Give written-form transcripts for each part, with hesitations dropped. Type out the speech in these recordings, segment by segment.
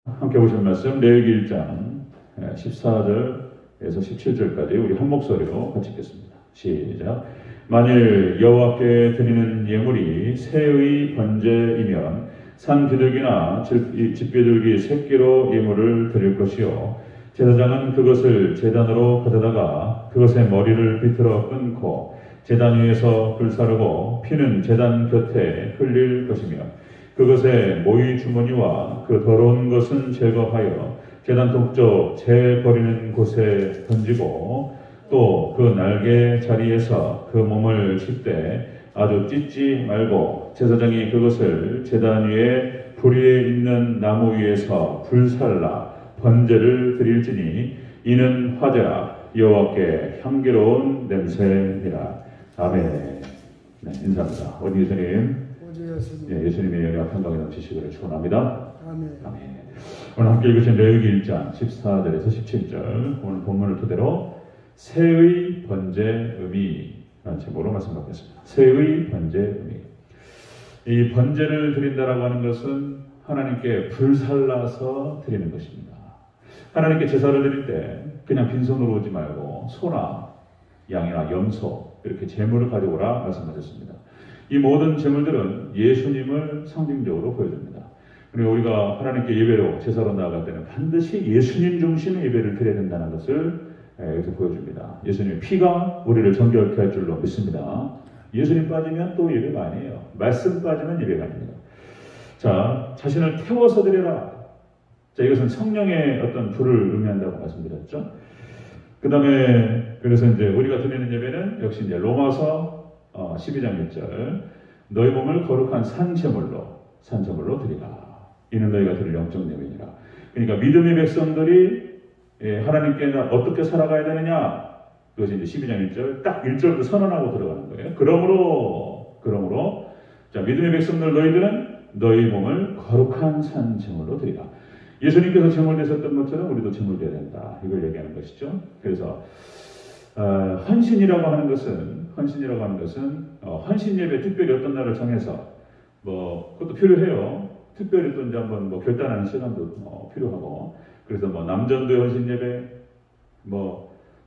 함께 보신 말씀 레위기 1장 14절에서 17절까지 우리 한 목소리로 같이 읽겠습니다. 시작. 만일 여호와께 드리는 예물이 새의 번제이면 산 비둘기나 집비둘기 새끼로 예물을 드릴 것이요 제사장은 그것을 제단으로 가져다가 그것의 머리를 비틀어 끊고 제단 위에서 불사르고 피는 제단 곁에 흘릴 것이며 그것의 모이 주머니와 그 더러운 것은 제거하여 제단 동쪽 재 버리는 곳에 던지고 또 그 날개 자리에서 그 몸을 칠 때 아주 찢지 말고 제사장이 그것을 제단 위에 불 위에 있는 나무 위에서 불살라 번제를 드릴지니 이는 화제라 여호와께 향기로운 냄새니라. 아멘. 네, 인사합니다. 어디 예수님? 예, 예수님의 영향 평강이 넘치시기를 축원합니다. 아멘. 아멘. 오늘 함께 읽으신 레위기 1장 14절에서 17절 오늘 본문을 토대로 새의 번제 의미라는 제목으로 말씀 받겠습니다. 새의 번제 의미. 이 번제를 드린다라고 하는 것은 하나님께 불살라서 드리는 것입니다. 하나님께 제사를 드릴 때 그냥 빈손으로 오지 말고 소나 양이나 염소 이렇게 제물을 가져오라 말씀하셨습니다. 이 모든 제물들은 예수님을 상징적으로 보여줍니다. 그리고 우리가 하나님께 예배로 제사로 나아갈 때는 반드시 예수님 중심의 예배를 드려야 된다는 것을 여기서 보여줍니다. 예수님의 피가 우리를 정결케 할 줄로 믿습니다. 예수님 빠지면 또 예배가 아니에요. 말씀 빠지면 예배가 아닙니다. 자, 자신을 태워서 드려라. 자, 이것은 성령의 어떤 불을 의미한다고 말씀드렸죠. 그 다음에 그래서 이제 우리가 드리는 예배는 역시 이제 로마서 12장 1절 너희 몸을 거룩한 산제물로 드리라. 이는 너희가 드릴 영적 예배니라. 그러니까 믿음의 백성들이 하나님께 어떻게 살아가야 되느냐? 그것이 이제 12장 1절 딱 1절부터 선언하고 들어가는 거예요. 그러므로 자, 믿음의 백성들 너희들은 너희 몸을 거룩한 산제물로 드리라. 예수님께서 제물 되셨던 것처럼 우리도 제물 돼야 된다. 이걸 얘기하는 것이죠. 그래서 헌신이라고 하는 것은 헌신 예배 특별히 어떤 날을 정해서 그것도 필요해요. 특별히 또 이제 한번 결단하는 시간도 필요하고 그래서 남전도의 헌신 예배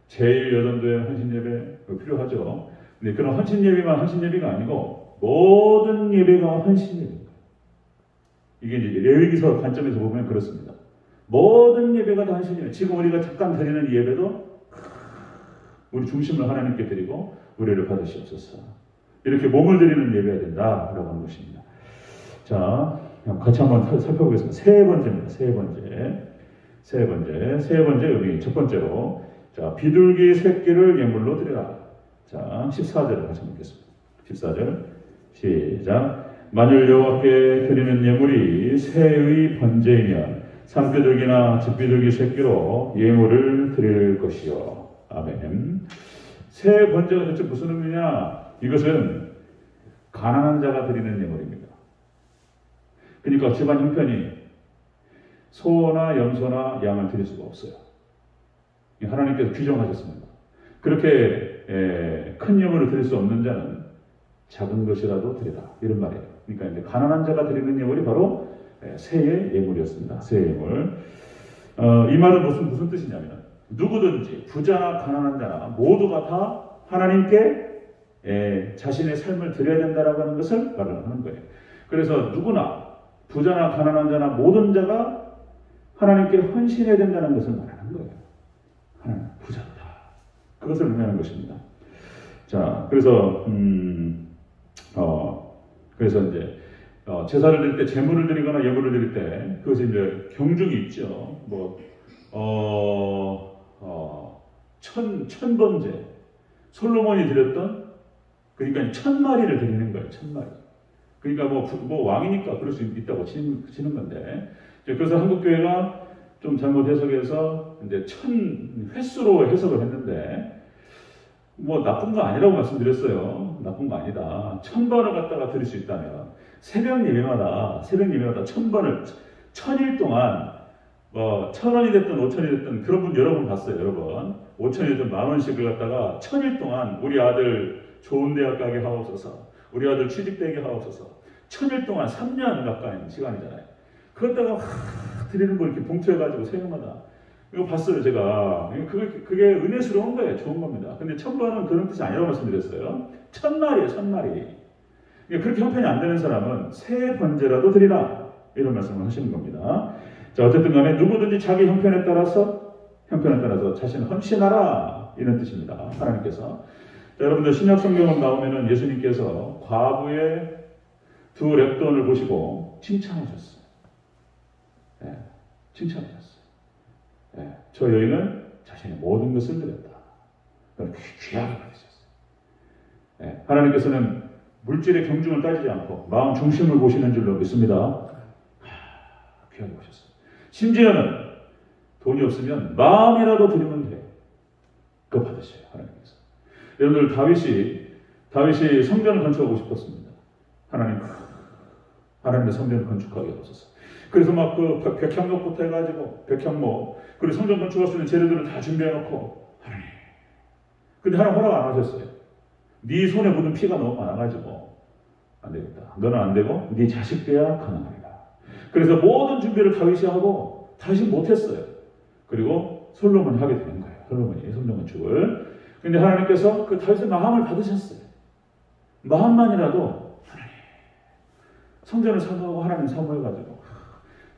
제1여전도의 헌신 예배 필요하죠. 근데 그런 헌신 예배만 헌신 예배가 아니고 모든 예배가 헌신 예배입니다. 이게 이제 레위기서 관점에서 보면 그렇습니다. 모든 예배가 다 헌신 예배. 지금 우리가 잠깐 드리는 예배도 우리 중심을 하나님께 드리고 우리를 받으시옵소서. 이렇게 몸을 드리는 예배가 된다라고 하는 것입니다. 자, 같이 한번 살펴보겠습니다. 세 번째입니다. 세 번째 의미. 첫 번째로 자, 비둘기 새끼를 예물로 드리라. 자, 14절을 같이 읽겠습니다. 14절 시작. 만일 여호와께 드리는 예물이 새의 번제이면 산비둘기나 집비둘기 새끼로 예물을 드릴 것이요. 아멘. 새 번제가 대체 무슨 의미냐? 이것은 가난한 자가 드리는 예물입니다. 그러니까 집안 형편이 소나 염소나 양을 드릴 수가 없어요. 하나님께서 규정하셨습니다. 그렇게 큰 예물을 드릴 수 없는 자는 작은 것이라도 드리라. 이런 말이에요. 그러니까 이제 가난한 자가 드리는 예물이 바로 새의 예물이었습니다. 새의 예물. 이 말은 무슨 뜻이냐면 누구든지 부자나 가난한 자나 모두가 다 하나님께 자신의 삶을 드려야 된다라고 하는 것을 말하는 거예요. 그래서 누구나 부자나 가난한 자나 모든 자가 하나님께 헌신해야 된다는 것을 말하는 거예요. 하나님 부자다. 그것을 의미하는 것입니다. 자, 그래서 이제 제사를 드릴 때 제물을 드리거나 예물을 드릴 때 그것이 이제 경중이 있죠. 천번제 솔로몬이 드렸던 그러니까 1000마리를 드리는 거예요. 1000마리. 그러니까 왕이니까 그럴 수 있다고 치는 건데 그래서 한국 교회가 좀 잘못 해석해서 이제 1000횟수로 해석을 했는데 나쁜 거 아니라고 말씀드렸어요. 나쁜 거 아니다. 1000번을 갖다가 드릴 수 있다면 새벽 예배마다 1000번을 1000일 동안 1000원이 됐든 5000원이 됐든 그런 분 여러 분 봤어요. 여러분 5000원이든 10,000원씩을 갖다가 1000일 동안 우리 아들 좋은 대학 가게 하옵소서, 우리 아들 취직되게 하옵소서. 1000일 동안 3년 가까이 시간이잖아요. 그러다가 드리는 거 이렇게 봉투해가지고 새해마다 이거 봤어요 제가. 그게 은혜스러운 거예요. 좋은 겁니다. 근데 1000번은 그런 뜻이 아니라고 말씀드렸어요. 1000마리예요 1000마리. 그렇게 형편이 안 되는 사람은 새 번제라도 드리라 이런 말씀을 하시는 겁니다. 자 어쨌든 간에 누구든지 자기 형편에 따라서 자신을 헌신하라 이런 뜻입니다. 하나님께서. 자, 여러분들 신약 성경을 나오면은 예수님께서 과부의 2 렙돈을 보시고 칭찬하셨어요. 네, 칭찬하셨어요. 네, 저 여인은 자신의 모든 것을 드렸다. 귀하게 받으셨어요. 네, 하나님께서는 물질의 경중을 따지지 않고 마음 중심을 보시는 줄로 믿습니다. 귀하게 보셨어요. 심지어는 돈이 없으면 마음이라도 드리면 돼요. 그거 받으셔요. 하나님께서. 여러분들 다윗이 성전을 건축하고 싶었습니다. 하나님의 성전을 건축하게 하소서. 그래서 막 그 백향목부터 해가지고 백향목 그리고 성전 건축할 수 있는 재료들을 다 준비해놓고 하나님. 근데 하나님 허락 안 하셨어요. 네 손에 묻은 피가 너무 많아가지고 안 되겠다. 너는 안 되고 네 자식 돼야 가능하리라. 그래서 모든 준비를 다윗이 하고 다시 못했어요. 그리고 솔로몬이 하게 되는 거예요. 솔로몬이 성전 건축을. 근데 하나님께서 그 다윗의 마음을 받으셨어요. 마음만이라도 하나님 성전을 사모하고 하나님 사모해가지고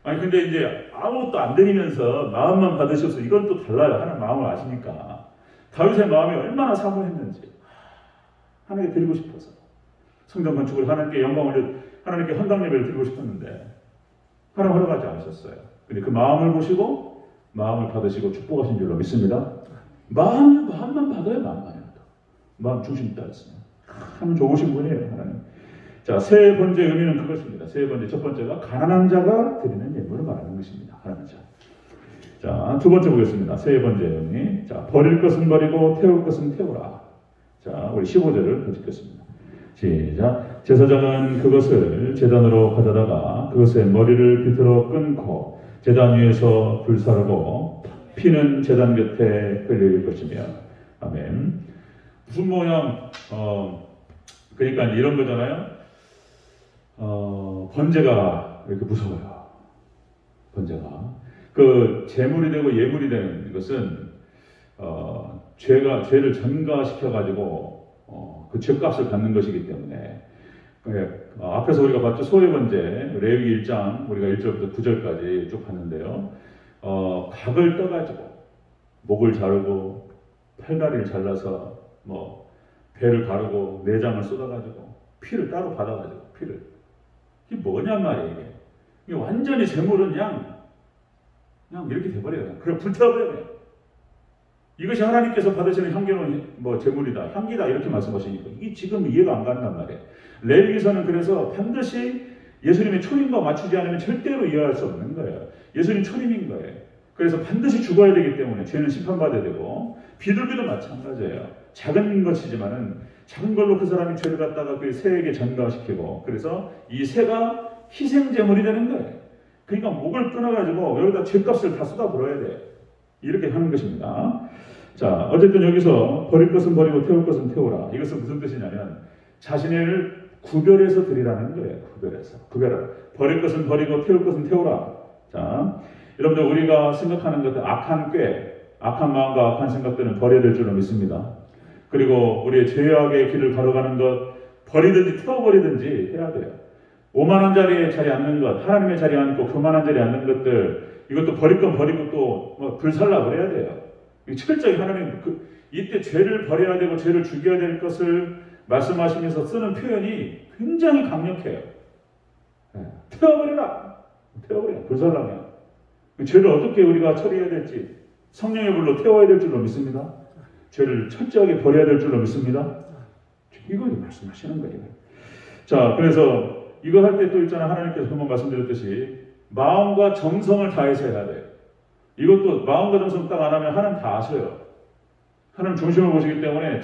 아니 근데 이제 아무것도 안 드리면서 마음만 받으셔서 이건 또 달라요. 하나님 마음을 아시니까 다윗의 마음이 얼마나 사모했는지 하나님께 드리고 싶어서 성전 건축을 하나님께 영광을 하나님께 헌당 예배를 드리고 싶었는데 하나님 허락하지 않으셨어요. 근데 그 마음을 보시고 마음을 받으시고 축복하신 줄로 믿습니다. 마음만 받아요. 마음만이라도 마음 중심이 따랐으면 참 좋으신 분이에요. 하나님. 자, 새 번째 의미는 그것입니다. 새 번째 첫 번째가 가난한 자가 드리는 예물을 말하는 것입니다. 가난한 자. 자, 두 번째 보겠습니다. 세 번째 의미. 자, 버릴 것은 버리고 태울 것은 태우라. 자, 우리 15절을 보겠습니다. 시작. 제사장은 그것을 제단으로 가져다가 그것의 머리를 비틀어 끊고 제단 위에서 불사르고 피는 제단 곁에 흘릴 것이며. 아멘. 무슨 모양? 그러니까 이런 거잖아요. 번제가 이렇게 무서워요. 번제가. 그 제물이 되고 예물이 되는 것은 죄를 전가시켜가지고 그 죄값을 받는 것이기 때문에 앞에서 우리가 봤죠. 소외 번제 레위기 1장 우리가 1절부터 9절까지 쭉 봤는데요. 각을 떠가지고 목을 자르고 팔다리를 잘라서 뭐 배를 가르고 내장을 쏟아가지고 피를 따로 받아가지고 피를 이게 뭐냔 말이에요. 이게 완전히 제물은 그냥 이렇게 돼버려요. 그냥 불태워버려요. 이것이 하나님께서 받으시는 향기로운 제물이다, 향기다 이렇게 말씀하시니까 이게 지금 이해가 안 간단 말이에요. 레위기서는 그래서 반드시 예수님의 초림과 맞추지 않으면 절대로 이해할 수 없는 거예요. 예수님 초림인 거예요. 그래서 반드시 죽어야 되기 때문에 죄는 심판받아야 되고 비둘기도 마찬가지예요. 작은 것이지만은 작은 걸로 그 사람이 죄를 갖다가 그 새에게 전가시키고 그래서 이 새가 희생제물이 되는 거예요. 그러니까 목을 끊어가지고 여기다 죄값을 다 쏟아부어야 돼요. 이렇게 하는 것입니다. 자, 어쨌든 여기서 버릴 것은 버리고 태울 것은 태우라. 이것은 무슨 뜻이냐면 자신을 구별해서 드리라는 거예요. 구별하라. 버릴 것은 버리고 태울 것은 태우라. 자, 여러분들 우리가 생각하는 것들 악한 마음과 악한 생각들은 버려야 될 줄로 믿습니다. 그리고 우리의 죄악의 길을 걸어가는 것 버리든지 태워버리든지 해야 돼요. 5만원짜리 자리에 앉는 것, 하나님의 자리에 앉고 교만한 자리에 앉는 것들 이것도 버릴 건 버리고 또 불살라 그래야 돼요. 철저히 하나님 이때 죄를 버려야 되고 죄를 죽여야 될 것을 말씀하시면서 쓰는 표현이 굉장히 강력해요. 태워버려라. 불살라면 죄를 어떻게 우리가 처리해야 될지 성령의 불로 태워야 될 줄로 믿습니다. 죄를 철저하게 버려야 될 줄로 믿습니다. 이걸 말씀하시는 거예요. 자, 그래서 이거 할 때 또 있잖아. 하나님께서 한번 말씀드렸듯이 마음과 정성을 다해서 해야 돼요. 이것도 마음과 정성 딱 안 하면 하나님 다 아셔요. 하나님 중심을 보시기 때문에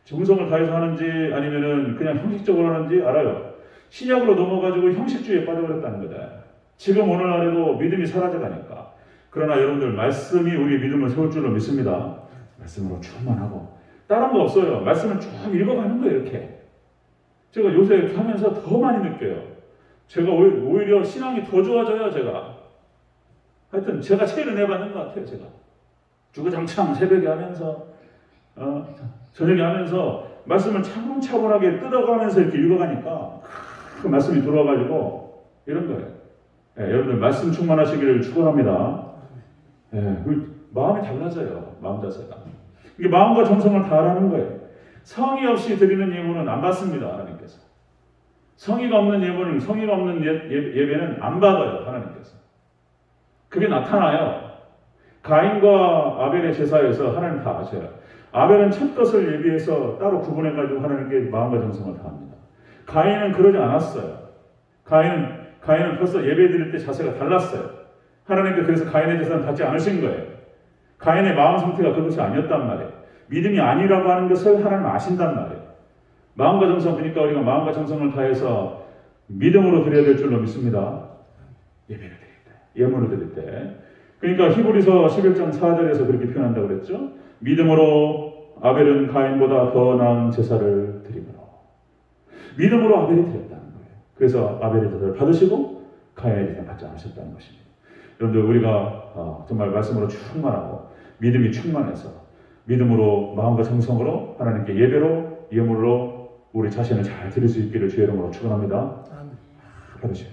정성을 다해서 하는지 아니면은 그냥 형식적으로 하는지 알아요. 신약으로 넘어가지고 형식주의에 빠져버렸다는 거다. 지금 오늘날에도 믿음이 사라져가니까. 그러나 여러분들 말씀이 우리의 믿음을 세울 줄로 믿습니다. 말씀으로 충만하고 다른 거 없어요. 말씀을 쭉 읽어가는 거예요. 이렇게. 제가 요새 이렇게 하면서 더 많이 느껴요. 제가 오히려 신앙이 더 좋아져요. 제가. 하여튼 제가 제일 은혜 받는 것 같아요. 제가 주구장창 새벽에 하면서 저녁에 하면서 말씀을 차분차분하게 뜯어가면서 이렇게 읽어가니까 그 말씀이 들어와가지고 이런 거예요. 여러분들 말씀 충만하시기를 축원합니다. 마음이 달라져요. 마음 자세가. 이게 마음과 정성을 다하라는 거예요. 성의 없이 드리는 예물은 안 받습니다. 하나님께서. 성의가 없는 예물은, 성의가 없는 예배는 안 받아요. 하나님께서. 그게 나타나요. 가인과 아벨의 제사에서 하나님 다 아셔요. 아벨은 첫 것을 예비해서 따로 구분해가지고 하나님께 마음과 정성을 다합니다. 가인은 그러지 않았어요. 가인은 벌써 예배 드릴 때 자세가 달랐어요. 하나님께 그래서 가인의 제사는 받지 않으신 거예요. 가인의 마음 상태가 그것이 아니었단 말이에요. 믿음이 아니라고 하는 것을 하나님 아신단 말이에요. 마음과 정성, 그러니까 우리가 마음과 정성을 다해서 믿음으로 드려야 될 줄로 믿습니다. 예배를 드릴 때, 예물을 드릴 때. 그러니까 히브리서 11장 4절에서 그렇게 표현한다고 그랬죠. 믿음으로 아벨은 가인보다 더 나은 제사를 드리므로. 믿음으로 아벨이 드렸다는 거예요. 그래서 아벨의 제사를 받으시고 가인의 제사를 받지 않으셨다는 것입니다. 여러분들 우리가 정말 말씀으로 충만하고 믿음이 충만해서 믿음으로 마음과 정성으로 하나님께 예배로 예물로 우리 자신을 잘 드릴 수 있기를 주의 이름으로 축원합니다. 받으세요.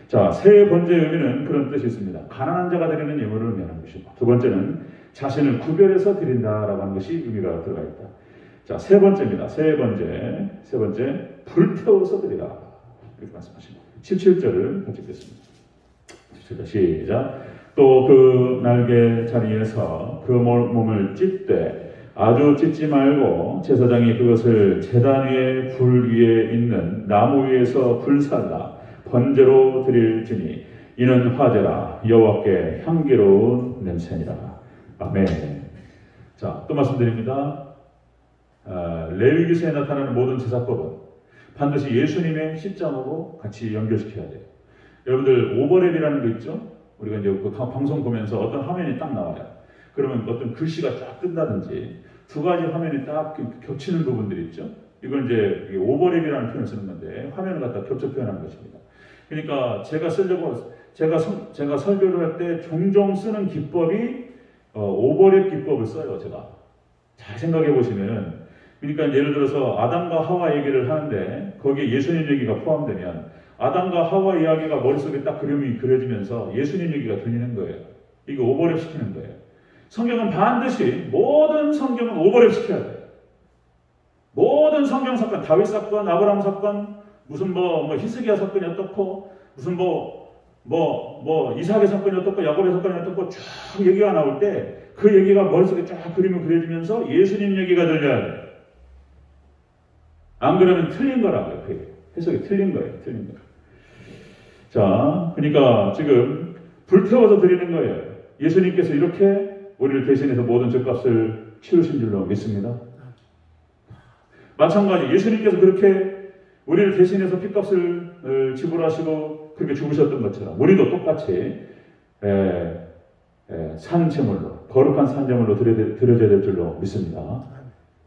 자, 세 번째 의미는 그런 뜻이 있습니다. 가난한 자가 드리는 예물을 의미하는 것이고, 두 번째는 자신을 구별해서 드린다라고 하는 것이 의미가 들어가 있다. 자, 세 번째입니다. 세 번째 불태워서 드리라 이렇게 말씀하십니다. 17절을 같이 읽겠습니다. 17절 시작. 또 그 날개 자리에서 그 몸을 찢되 아주 찢지 말고 제사장이 그것을 제단 위에 불 위에 있는 나무 위에서 불살라 번제로 드릴지니 이는 화제라 여호와께 향기로운 냄새니라. 아멘. 자, 또 말씀드립니다. 레위기서에 나타나는 모든 제사법은 반드시 예수님의 십자가로 같이 연결시켜야 돼요. 여러분들 오버랩이라는 거 있죠? 우리가 이제 그 방송 보면서 어떤 화면이 딱 나와요. 그러면 어떤 글씨가 쫙 뜬다든지 두 가지 화면이 딱 겹치는 부분들이 있죠. 이걸 이제 오버랩이라는 표현을 쓰는 건데 화면을 갖다 겹쳐 표현하는 것입니다. 그러니까 제가 설교를 할 때 종종 쓰는 기법이 오버랩 기법을 써요. 제가 잘 생각해 보시면은, 그러니까 예를 들어서 아담과 하와 얘기를 하는데 거기에 예수님 얘기가 포함되면 아담과 하와 이야기가 머릿속에 딱 그림이 그려지면서 예수님 얘기가 들리는 거예요. 이거 오버랩 시키는 거예요. 성경은 반드시 모든 성경은 오버랩 시켜야 돼요. 모든 성경 사건, 다윗 사건, 아브라함 사건, 무슨 히스기야 사건이 어떻고, 무슨 이삭의 사건이 어떻고, 야곱의 사건이 어떻고 쭉 얘기가 나올 때 그 얘기가 머릿속에 쫙 그림이 그려지면서 예수님 얘기가 들려야 돼요. 안 그러면 틀린 거라고요. 그게 해석이 틀린 거예요. 자, 그러니까 지금 불태워서 드리는 거예요. 예수님께서 이렇게 우리를 대신해서 모든 죄값을 치르신 줄로 믿습니다. 마찬가지 예수님께서 그렇게 우리를 대신해서 핏값을 지불하시고 그렇게 죽으셨던 것처럼 우리도 똑같이 산제물로, 거룩한 산제물로 드려져야 될 줄로 믿습니다.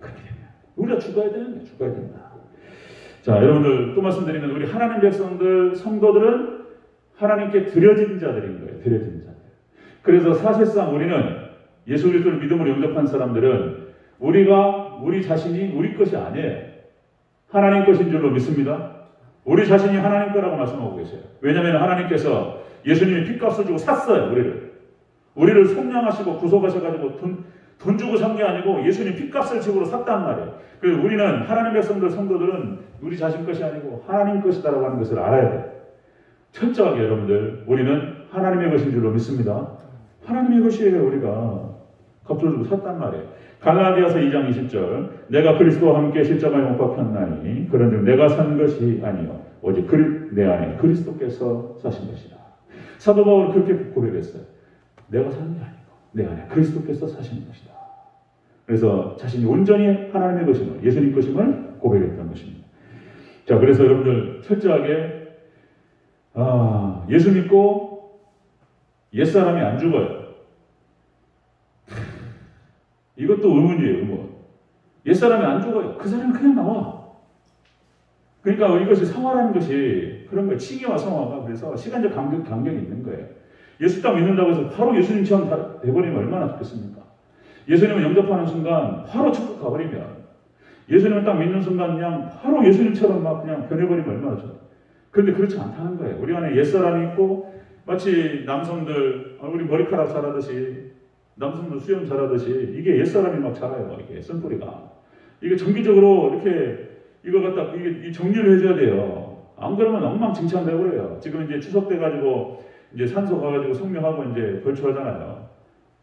그렇게 되면 우리가 죽어야 됩니다. 자, 여러분들 또 말씀드리면 우리 하나님 백성들, 성도들은 하나님께 드려진 자들인 거예요. 드려진 자들. 그래서 사실상 우리는 예수 그리스도를 믿음으로 영접한 사람들은 우리 자신이 우리 것이 아니에요. 하나님 것인 줄로 믿습니다. 우리 자신이 하나님 거라고 말씀하고 계세요. 왜냐하면 하나님께서 예수님이 핏값을 주고 샀어요. 우리를 속량하시고 구속하셔가지고 돈 주고 산 게 아니고 예수님 핏값을 지불로 샀단 말이에요. 그래서 우리는 하나님 백성들, 성도들은 우리 자신 것이 아니고 하나님 것이다라고 하는 것을 알아야 돼요. 철저하게 여러분들, 우리는 하나님의 것인 줄로 믿습니다. 하나님의 것이에요. 우리가 값을 주고 샀단 말이에요. 갈라디아서 2장 20절 내가 그리스도와 함께 십자가에 못 박혔나니 그런즉 내가 산 것이 아니요 오직 내 안에 그리스도께서 사신 것이다. 사도 바울은 그렇게 고백했어요. 내가 사는 게 아니고 내 안에 그리스도께서 사신 것이다. 그래서 자신이 온전히 하나님의 것임을, 예수님 것임을 고백했던 것입니다. 자, 그래서 여러분들 철저하게 예수 믿고 옛사람이 안 죽어요. 이것도 의문이에요. 의문. 옛사람이 안 죽어요. 그 사람은 그냥 나와. 그러니까 이것이 성화라는 것이 그런 거예요. 칭의와 성화가 그래서 시간적 간격이 있는 거예요. 예수 딱 믿는다고 해서 바로 예수님처럼 다 돼버리면 얼마나 좋겠습니까? 예수님을 영접하는 순간 바로 천국 가버리면, 예수님을 딱 믿는 순간 그냥 바로 예수님처럼 막 그냥 변해버리면 얼마나 좋아요. 그런데 그렇지 않다는 거예요. 우리 안에 옛사람이 있고, 마치 남성들 우리 머리카락 자라듯이, 남성들 수염 자라듯이 이게 옛사람이 막 자라요. 이게 쓴뿌리가. 이게 정기적으로 이렇게 이거 갖다 이게 정리를 해줘야 돼요. 안 그러면 엉망진창 되버려요. 지금 이제 추석 돼가지고 이제 산소 가가지고 성명하고 이제 벌초하잖아요.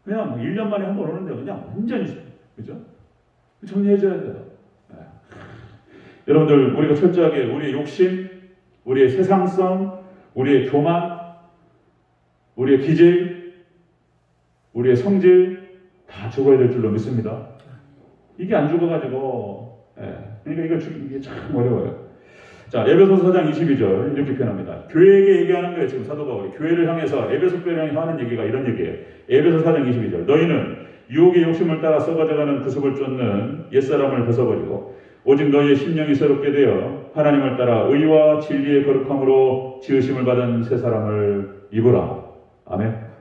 그냥 1년 만에 한 번 오는데 그냥 완전히, 그죠? 정리해줘야 돼요. 네. 여러분들, 우리가 철저하게 우리의 욕심, 우리의 세상성, 우리의 교만, 우리의 기질, 우리의 성질 다 죽어야 될 줄로 믿습니다. 이게 안 죽어가지고, 그러니까 이게 참 어려워요. 자, 에베소서 4장 22절 이렇게 표현합니다. 교회에게 얘기하는 거예요. 지금 사도 바울이 교회를 향해서, 에베소 교회를 향해서 하는 얘기가 이런 얘기예요. 에베소 4장 22절. 너희는 유혹의 욕심을 따라 썩어져가는 구습을 쫓는 옛사람을 벗어버리고 오직 너희의 심령이 새롭게 되어 하나님을 따라 의와 진리의 거룩함으로 지으심을 받은 새 사람을 입으라. 아멘.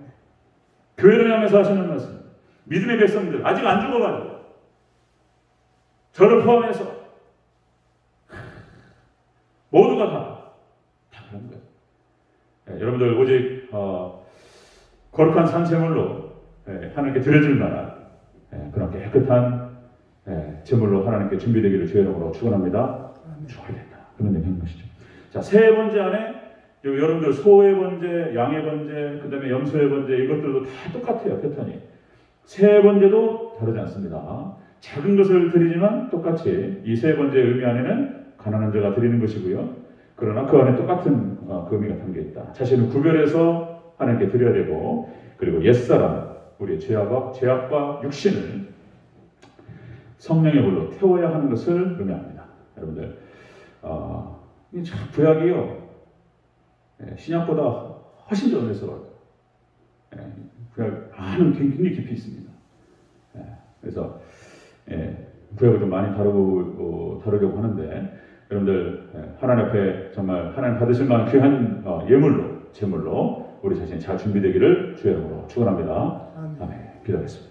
교회를 향해서 하시는 말씀. 믿음의 백성들 아직 안 죽어가지고 저를 포함해서 모두가 다 그런 거예요. 네, 여러분들 오직 거룩한 산채물로 하나님께 드려질 만한 그런 깨끗한 제물로 하나님께 준비되기를 주의 이름으로 축원합니다. 죽어야 된다. 그런 얘기 하는 것이죠. 자, 새 번제 안에 여러분들 소의 번제, 양의 번제, 그 다음에 염소의 번제 이것들도 다 똑같아요. 패턴이. 새 번제도 다르지 않습니다. 작은 것을 드리지만 똑같이 이 새 번제의 의미 안에는 가난한 자가 드리는 것이고요. 그러나 그 안에 똑같은 그 의미가 담겨있다. 자신을 구별해서 하나님께 드려야 되고, 그리고 옛사람, 우리의 죄악과 육신을 성령의 불로 태워야 하는 것을 의미합니다. 여러분들, 이게 참 구약이요. 신약보다 훨씬 더 은혜스러워요. 구약 많은 굉장히 깊이 있습니다. 그래서 구약을 좀 많이 다루려고 하는데, 여러분들 하나님 앞에 정말 하나님 받으실 만한 귀한 예물로, 제물로 우리 자신이 잘 준비되기를 주의 이름으로 축원합니다. 아멘. 기도하겠습니다.